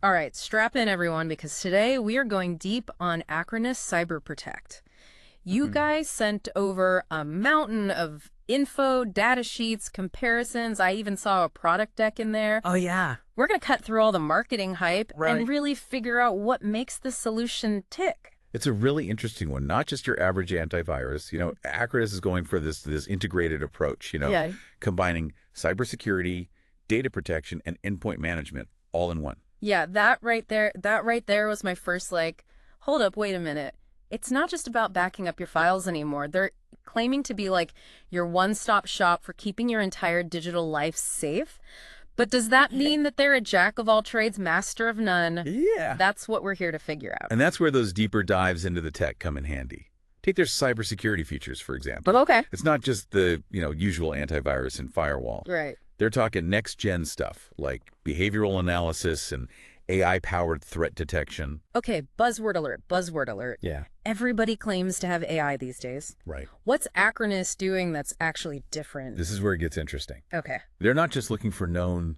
All right, strap in everyone, because today we are going deep on Acronis Cyber Protect. You Mhm. guys sent over a mountain of info, data sheets, comparisons. I even saw a product deck in there. Oh, yeah. We're going to cut through all the marketing hype and Right. really figure out what makes the solution tick. It's a really interesting one, not just your average antivirus. Acronis is going for this integrated approach, Yeah. combining cybersecurity, data protection, and endpoint management all in one. Yeah, that right there was my first hold up, wait a minute. It's not just about backing up your files anymore. They're claiming to be like your one-stop shop for keeping your entire digital life safe. But does that mean that they're a jack of all trades, master of none? Yeah. That's what we're here to figure out. And that's where those deeper dives into the tech come in handy. Take their cybersecurity features, for example. But okay. It's not just the, usual antivirus and firewall. Right. They're talking next-gen stuff like behavioral analysis and AI-powered threat detection. Okay, buzzword alert, buzzword alert. Yeah. Everybody claims to have AI these days. Right. What's Acronis doing that's actually different? This is where it gets interesting. Okay. They're not just looking for known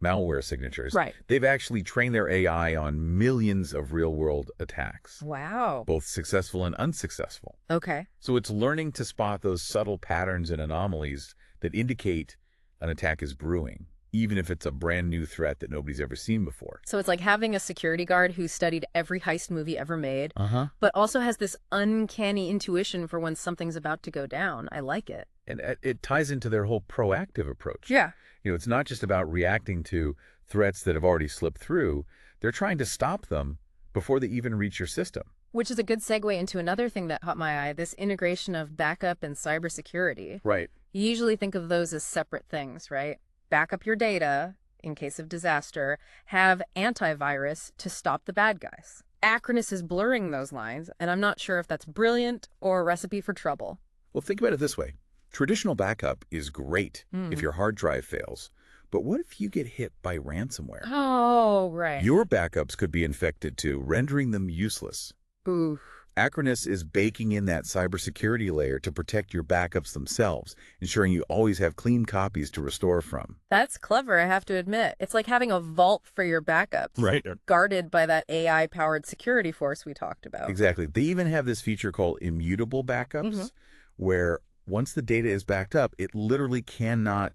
malware signatures. Right. They've actually trained their AI on millions of real-world attacks, Wow. both successful and unsuccessful. Okay. So it's learning to spot those subtle patterns and anomalies that indicate an attack is brewing, even if it's a brand new threat that nobody's ever seen before. So it's like having a security guard who studied every heist movie ever made, Uh-huh. but also has this uncanny intuition for when something's about to go down. I like it. And it ties into their whole proactive approach. Yeah. It's not just about reacting to threats that have already slipped through. They're trying to stop them before they even reach your system. Which is a good segue into another thing that caught my eye, this integration of backup and cybersecurity. Right. You usually think of those as separate things, right? Back up your data in case of disaster, have antivirus to stop the bad guys. Acronis is blurring those lines, and I'm not sure if that's brilliant or a recipe for trouble. Well, think about it this way. Traditional backup is great if your hard drive fails. But what if you get hit by ransomware? Oh, right. Your backups could be infected too, rendering them useless. Oof. Acronis is baking in that cybersecurity layer to protect your backups themselves, ensuring you always have clean copies to restore from. That's clever, I have to admit. It's like having a vault for your backups. Right. Guarded by that AI-powered security force we talked about. Exactly. They even have this feature called immutable backups, where once the data is backed up, it literally cannot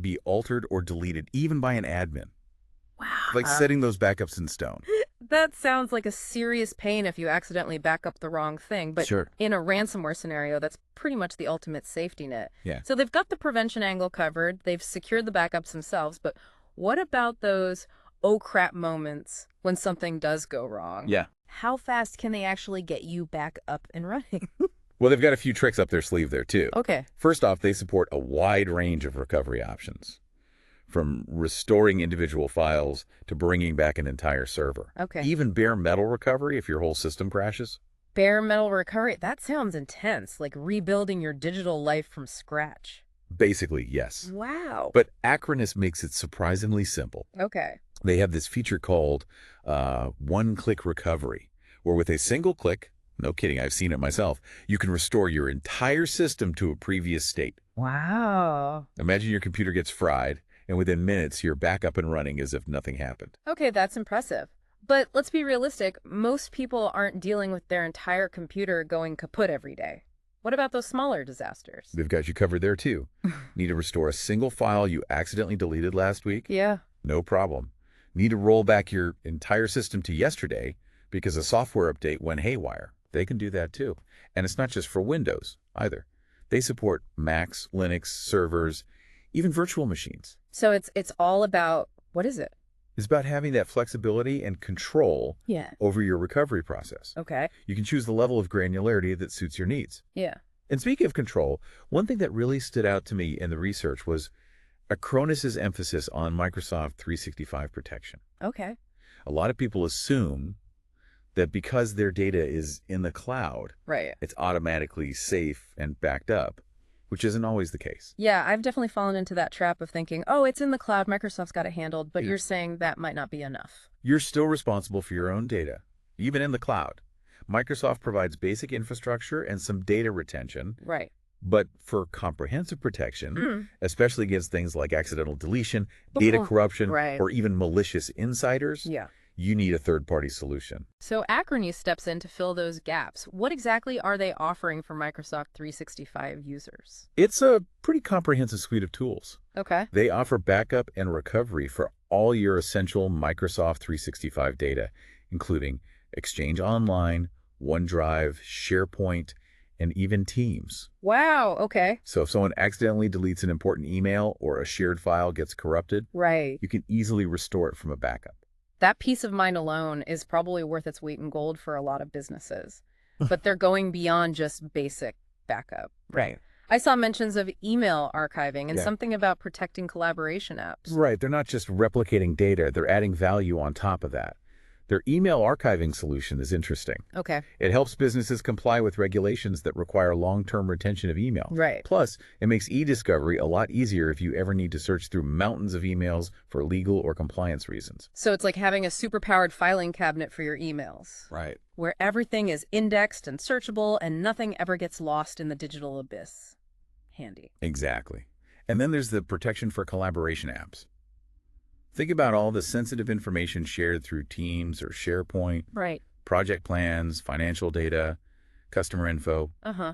be altered or deleted, even by an admin. Wow. Like setting those backups in stone. That sounds like a serious pain if you accidentally back up the wrong thing. But Sure. in a ransomware scenario, that's pretty much the ultimate safety net. Yeah. So they've got the prevention angle covered. They've secured the backups themselves. But what about those oh crap moments when something does go wrong? Yeah. How fast can they actually get you back up and running? Well, they've got a few tricks up their sleeve there, too. Okay. First off, they support a wide range of recovery options, from restoring individual files to bringing back an entire server. Okay. Even bare metal recovery if your whole system crashes. Bare metal recovery. That sounds intense, like rebuilding your digital life from scratch. Basically, yes. Wow. But Acronis makes it surprisingly simple. Okay. They have this feature called one-click recovery, where with a single click, no kidding, I've seen it myself, you can restore your entire system to a previous state. Wow. Imagine your computer gets fried, and within minutes, you're back up and running as if nothing happened. Okay, that's impressive. But let's be realistic. Most people aren't dealing with their entire computer going kaput every day. What about those smaller disasters? They've got you covered there, too. Need to restore a single file you accidentally deleted last week? Yeah. No problem. Need to roll back your entire system to yesterday because a software update went haywire? They can do that, too. And it's not just for Windows, either. They support Macs, Linux, servers, even virtual machines. So it's all about, what is it? It's about having that flexibility and control Yeah. over your recovery process. Okay. You can choose the level of granularity that suits your needs. Yeah. And speaking of control, one thing that really stood out to me in the research was Acronis' emphasis on Microsoft 365 protection. Okay. A lot of people assume that because their data is in the cloud, Right. it's automatically safe and backed up, which isn't always the case. Yeah, I've definitely fallen into that trap of thinking, oh, it's in the cloud, Microsoft's got it handled, but Yeah. you're saying that might not be enough. You're still responsible for your own data, even in the cloud. Microsoft provides basic infrastructure and some data retention, Right. But for comprehensive protection, Mm. especially against things like accidental deletion, data Oh, corruption, right. or even malicious insiders, Yeah. you need a third-party solution. So Acronis steps in to fill those gaps. What exactly are they offering for Microsoft 365 users? It's a pretty comprehensive suite of tools. Okay. They offer backup and recovery for all your essential Microsoft 365 data, including Exchange Online, OneDrive, SharePoint, and even Teams. Wow. Okay. So if someone accidentally deletes an important email or a shared file gets corrupted, Right. you can easily restore it from a backup. That peace of mind alone is probably worth its weight in gold for a lot of businesses. But they're going beyond just basic backup. Right. I saw mentions of email archiving and Yeah. something about protecting collaboration apps. Right. They're not just replicating data, they're adding value on top of that. Their email archiving solution is interesting. Okay. It helps businesses comply with regulations that require long-term retention of email. Right. Plus, it makes e-discovery a lot easier if you ever need to search through mountains of emails for legal or compliance reasons. So it's like having a superpowered filing cabinet for your emails, Right. where everything is indexed and searchable and nothing ever gets lost in the digital abyss. Handy. Exactly. And then there's the protection for collaboration apps. Think about all the sensitive information shared through Teams or SharePoint, Right. project plans, financial data, customer info. Uh-huh.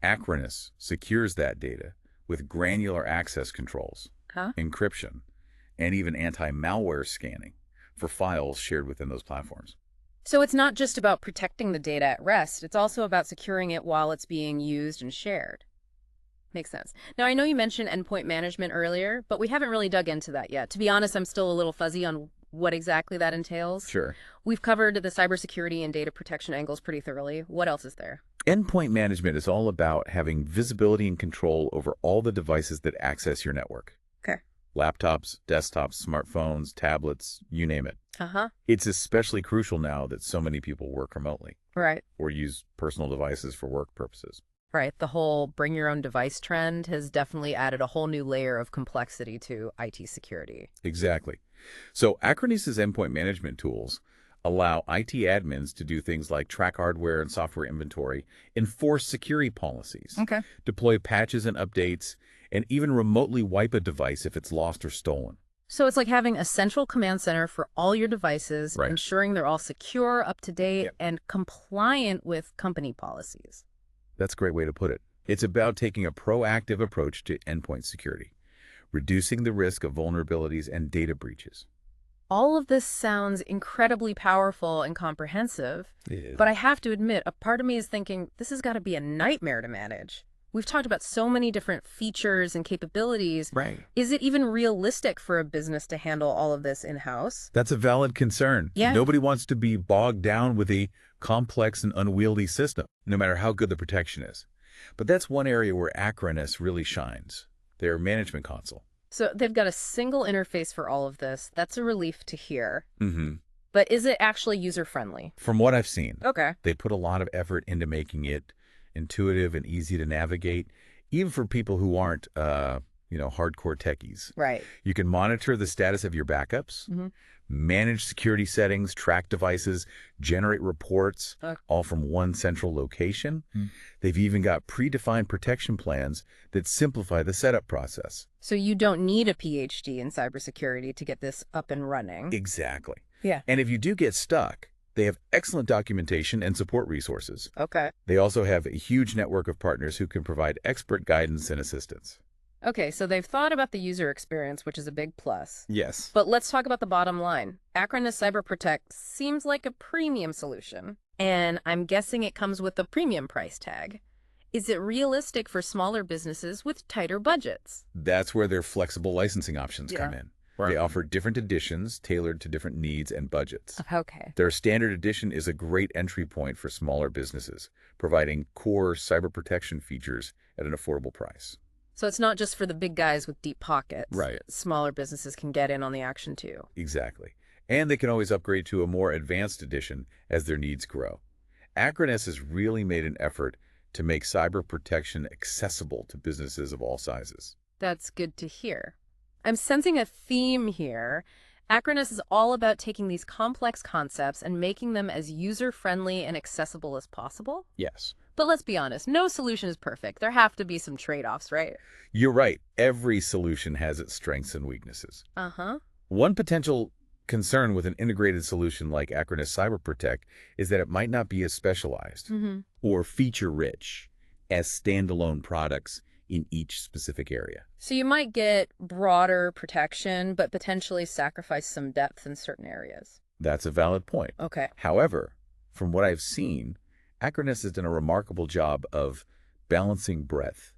Acronis secures that data with granular access controls, Huh? encryption, and even anti-malware scanning for files shared within those platforms. So it's not just about protecting the data at rest, it's also about securing it while it's being used and shared. Makes sense. Now, I know you mentioned endpoint management earlier, but we haven't really dug into that yet. To be honest, I'm still a little fuzzy on what exactly that entails. Sure. We've covered the cybersecurity and data protection angles pretty thoroughly. What else is there? Endpoint management is all about having visibility and control over all the devices that access your network. Okay. Laptops, desktops, smartphones, tablets, you name it. Uh-huh. It's especially crucial now that so many people work remotely Right. or use personal devices for work purposes. Right. The whole bring your own device trend has definitely added a whole new layer of complexity to IT security. Exactly. So Acronis' endpoint management tools allow IT admins to do things like track hardware and software inventory, enforce security policies, Okay. deploy patches and updates, and even remotely wipe a device if it's lost or stolen. So it's like having a central command center for all your devices, Right. ensuring they're all secure, up to date, Yep. and compliant with company policies. That's a great way to put it. It's about taking a proactive approach to endpoint security, reducing the risk of vulnerabilities and data breaches. All of this sounds incredibly powerful and comprehensive, but I have to admit, a part of me is thinking this has got to be a nightmare to manage. We've talked about so many different features and capabilities. Right. Is it even realistic for a business to handle all of this in-house? That's a valid concern. Yeah. Nobody wants to be bogged down with a complex and unwieldy system, no matter how good the protection is. But that's one area where Acronis really shines, their management console. So they've got a single interface for all of this. That's a relief to hear. Mm-hmm. But is it actually user-friendly? From what I've seen, Okay. they put a lot of effort into making it intuitive and easy to navigate, even for people who aren't, hardcore techies. Right. You can monitor the status of your backups, Mhm. manage security settings, track devices, generate reports, Okay. all from one central location. They've even got predefined protection plans that simplify the setup process. So you don't need a PhD in cybersecurity to get this up and running. Exactly. Yeah. And if you do get stuck, they have excellent documentation and support resources. Okay. They also have a huge network of partners who can provide expert guidance and assistance. Okay, so they've thought about the user experience, which is a big plus. Yes. But let's talk about the bottom line. Acronis CyberProtect seems like a premium solution, and I'm guessing it comes with a premium price tag. Is it realistic for smaller businesses with tighter budgets? That's where their flexible licensing options come Yeah. in. They offer different editions tailored to different needs and budgets. Okay. Their standard edition is a great entry point for smaller businesses, providing core cyber protection features at an affordable price. So it's not just for the big guys with deep pockets. Right. Smaller businesses can get in on the action too. Exactly. And they can always upgrade to a more advanced edition as their needs grow. Acronis has really made an effort to make cyber protection accessible to businesses of all sizes. That's good to hear. I'm sensing a theme here. Acronis is all about taking these complex concepts and making them as user-friendly and accessible as possible. Yes. But let's be honest, no solution is perfect. There have to be some trade-offs, right? You're right. Every solution has its strengths and weaknesses. Uh-huh. One potential concern with an integrated solution like Acronis Cyber Protect is that it might not be as specialized Mm-hmm. or feature-rich as standalone products in each specific area. So you might get broader protection, but potentially sacrifice some depth in certain areas. That's a valid point. Okay. However, from what I've seen, Acronis has done a remarkable job of balancing breadth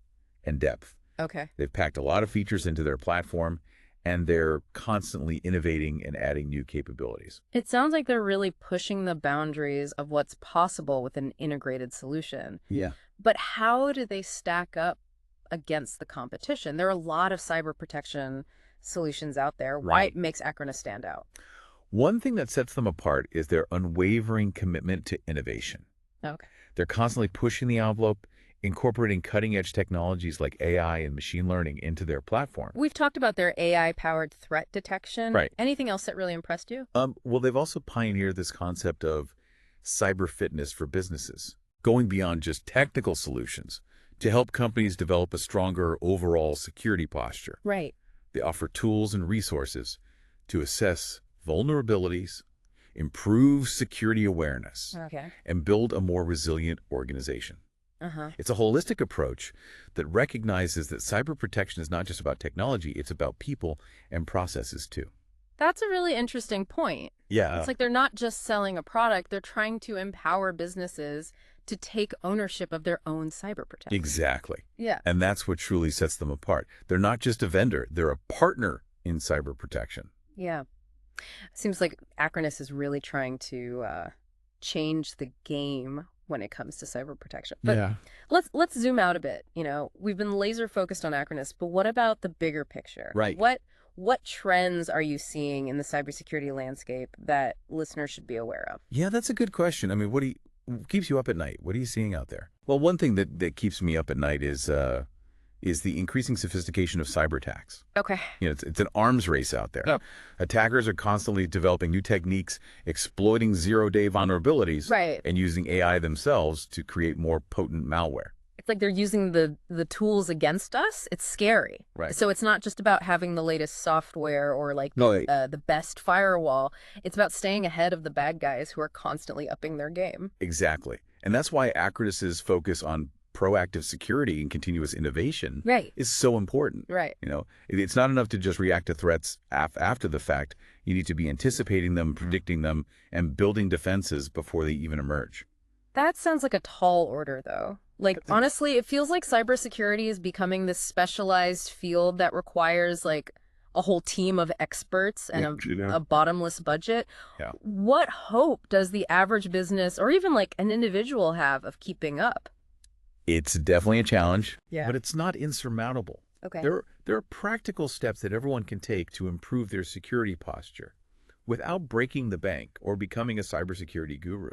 and depth. Okay. They've packed a lot of features into their platform, and they're constantly innovating and adding new capabilities. It sounds like they're really pushing the boundaries of what's possible with an integrated solution. Yeah. But how do they stack up against the competition? There are a lot of cyber protection solutions out there. Why Right. makes Acronis stand out? One thing that sets them apart is their unwavering commitment to innovation. Okay. They're constantly pushing the envelope, incorporating cutting-edge technologies like AI and machine learning into their platform. We've talked about their AI-powered threat detection. Right. Anything else that really impressed you? Well, they've also pioneered this concept of cyber fitness for businesses, going beyond just technical solutions to help companies develop a stronger overall security posture. Right. They offer tools and resources to assess vulnerabilities, improve security awareness, Okay. and build a more resilient organization. Uh-huh. It's a holistic approach that recognizes that cyber protection is not just about technology, it's about people and processes too. That's a really interesting point. Yeah. It's like they're not just selling a product, they're trying to empower businesses to take ownership of their own cyber protection. Exactly. Yeah. And that's what truly sets them apart. They're not just a vendor, they're a partner in cyber protection. Yeah. Seems like Acronis is really trying to change the game when it comes to cyber protection. But let's zoom out a bit. You know, we've been laser focused on Acronis, but what about the bigger picture? Right. What trends are you seeing in the cybersecurity landscape that listeners should be aware of? Yeah, that's a good question. I mean, what keeps you up at night? What are you seeing out there? Well, one thing that keeps me up at night is the increasing sophistication of cyber attacks. Okay. You know, it's an arms race out there. Yep. Attackers are constantly developing new techniques, exploiting zero-day vulnerabilities, Right. and using AI themselves to create more potent malware. It's like they're using the tools against us. It's scary. Right. So it's not just about having the latest software or like No, the best firewall. It's about staying ahead of the bad guys who are constantly upping their game. exactly. And that's why Acronis's focus on proactive security and continuous innovation Right. is so important. Right. You know, it's not enough to just react to threats after the fact. You need to be anticipating them, predicting them, and building defenses before they even emerge. That sounds like a tall order, though. Like, honestly, it feels like cybersecurity is becoming this specialized field that requires, like, a whole team of experts and a bottomless budget. Yeah. What hope does the average business or even, like, an individual have of keeping up? It's definitely a challenge, Yeah. but it's not insurmountable. Okay. There are practical steps that everyone can take to improve their security posture without breaking the bank or becoming a cybersecurity guru.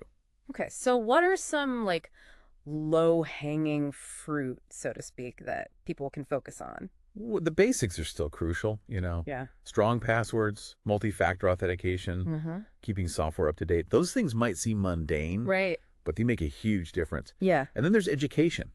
Okay, so what are some, like, low-hanging fruit, so to speak, that people can focus on? Well, the basics are still crucial, you know. Yeah. Strong passwords, multi-factor authentication, Mm-hmm. keeping software up to date. Those things might seem mundane, Right. but they make a huge difference. Yeah. And then there's education.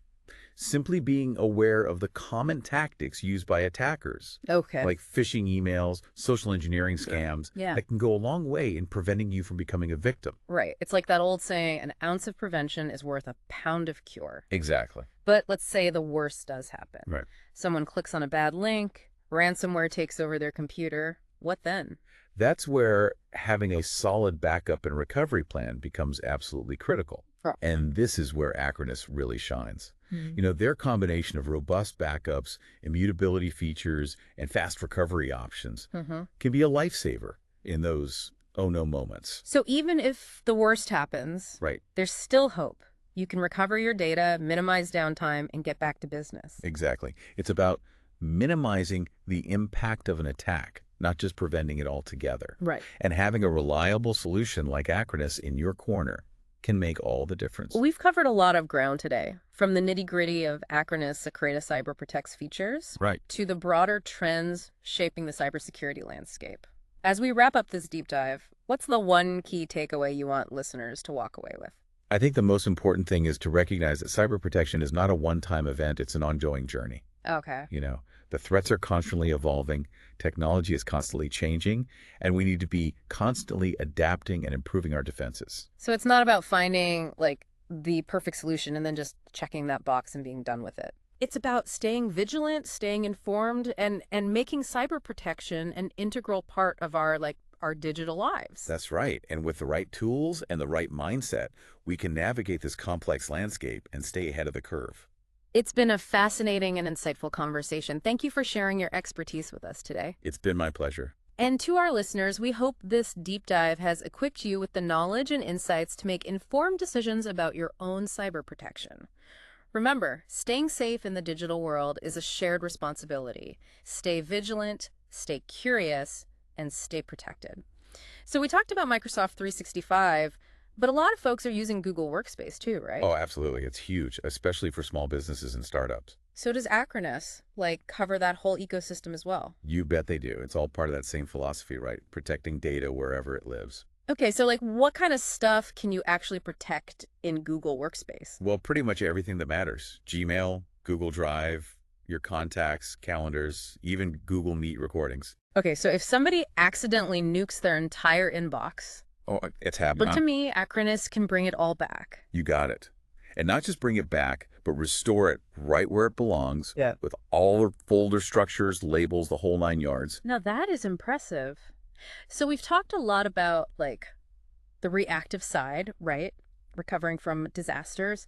Simply being aware of the common tactics used by attackers, Okay. like phishing emails, social engineering scams, Yeah. that can go a long way in preventing you from becoming a victim. Right. It's like that old saying, an ounce of prevention is worth a pound of cure. Exactly. But let's say the worst does happen. Right. Someone clicks on a bad link, ransomware takes over their computer. What then? That's where having a solid backup and recovery plan becomes absolutely critical. Oh. And this is where Acronis really shines. You know, their combination of robust backups, immutability features, and fast recovery options Mm-hmm. can be a lifesaver in those oh-no moments. So even if the worst happens, Right. there's still hope. You can recover your data, minimize downtime, and get back to business. Exactly. It's about minimizing the impact of an attack, not just preventing it altogether. Right. And having a reliable solution like Acronis in your corner can make all the difference. We've covered a lot of ground today, from the nitty-gritty of Acronis Acronis Cyber Protect's features Right. to the broader trends shaping the cybersecurity landscape. As we wrap up this deep dive, what's the one key takeaway you want listeners to walk away with? I think the most important thing is to recognize that cyber protection is not a one-time event, it's an ongoing journey. Okay. You know, the threats are constantly evolving, technology is constantly changing, and we need to be constantly adapting and improving our defenses. So it's not about finding like the perfect solution and then just checking that box and being done with it. It's about staying vigilant, staying informed, and making cyber protection an integral part of our digital lives. That's right. And with the right tools and the right mindset, we can navigate this complex landscape and stay ahead of the curve. It's been a fascinating and insightful conversation. Thank you for sharing your expertise with us today. It's been my pleasure. And to our listeners, we hope this deep dive has equipped you with the knowledge and insights to make informed decisions about your own cyber protection. Remember, staying safe in the digital world is a shared responsibility. Stay vigilant, stay curious, and stay protected. So we talked about Microsoft 365, but a lot of folks are using Google Workspace too, right? Oh, absolutely. It's huge, especially for small businesses and startups. So does Acronis, cover that whole ecosystem as well? You bet they do. It's all part of that same philosophy, right? Protecting data wherever it lives. Okay, so what kind of stuff can you actually protect in Google Workspace? Well, pretty much everything that matters. Gmail, Google Drive, your contacts, calendars, even Google Meet recordings. Okay, so if somebody accidentally nukes their entire inbox, Oh, it's but to happening. me, Acronis can bring it all back. You got it. And not just bring it back, but restore it right where it belongs. Yeah. With all the folder structures, labels, the whole 9 yards. Now that is impressive. So we've talked a lot about the reactive side, right? Recovering from disasters,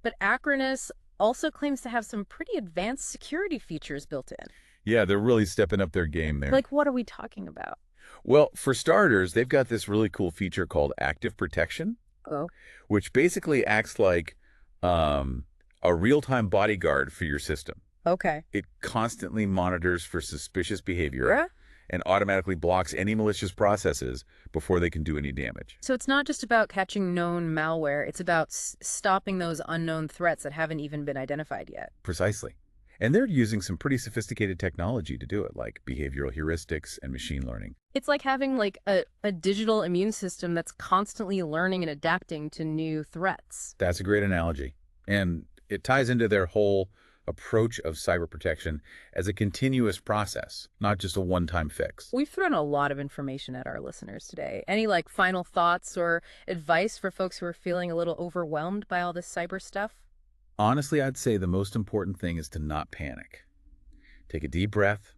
but Acronis also claims to have some pretty advanced security features built in. Yeah, they're really stepping up their game there. What are we talking about? Well, for starters, they've got this really cool feature called active protection, Oh, which basically acts like a real-time bodyguard for your system. okay. It constantly monitors for suspicious behavior Yeah. and automatically blocks any malicious processes before they can do any damage. So it's not just about catching known malware, it's about stopping those unknown threats that haven't even been identified yet. Precisely. And they're using some pretty sophisticated technology to do it, like behavioral heuristics and machine learning. It's like having a digital immune system that's constantly learning and adapting to new threats. That's a great analogy. And it ties into their whole approach of cyber protection as a continuous process, not just a one-time fix. We've thrown a lot of information at our listeners today. Any final thoughts or advice for folks who are feeling a little overwhelmed by all this cyber stuff? Honestly, I'd say the most important thing is to not panic. Take a deep breath,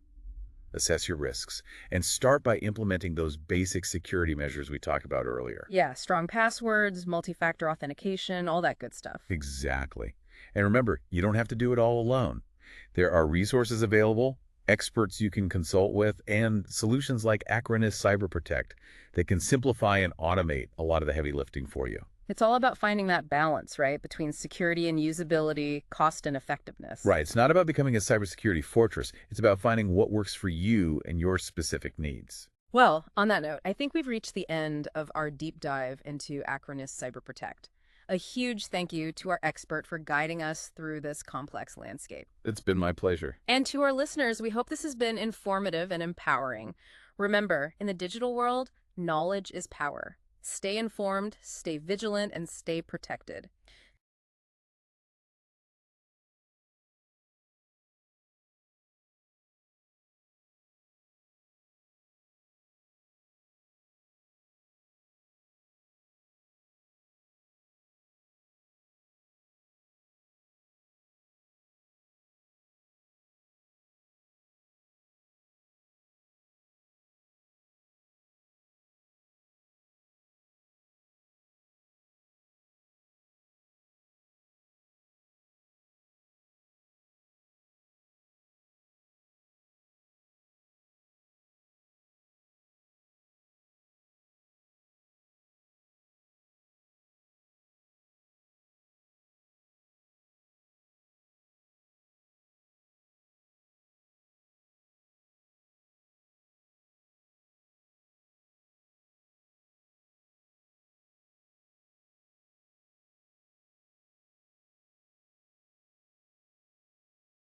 assess your risks, and start by implementing those basic security measures we talked about earlier. Yeah, strong passwords, multi-factor authentication, all that good stuff. Exactly. And remember, you don't have to do it all alone. There are resources available, experts you can consult with, and solutions like Acronis Cyber Protect that can simplify and automate a lot of the heavy lifting for you. It's all about finding that balance, right, between security and usability, cost and effectiveness. Right. It's not about becoming a cybersecurity fortress. It's about finding what works for you and your specific needs. Well, on that note, I think we've reached the end of our deep dive into Acronis Cyber Protect. A huge thank you to our expert for guiding us through this complex landscape. It's been my pleasure. And to our listeners, we hope this has been informative and empowering. Remember, in the digital world, knowledge is power. Stay informed, stay vigilant, and stay protected.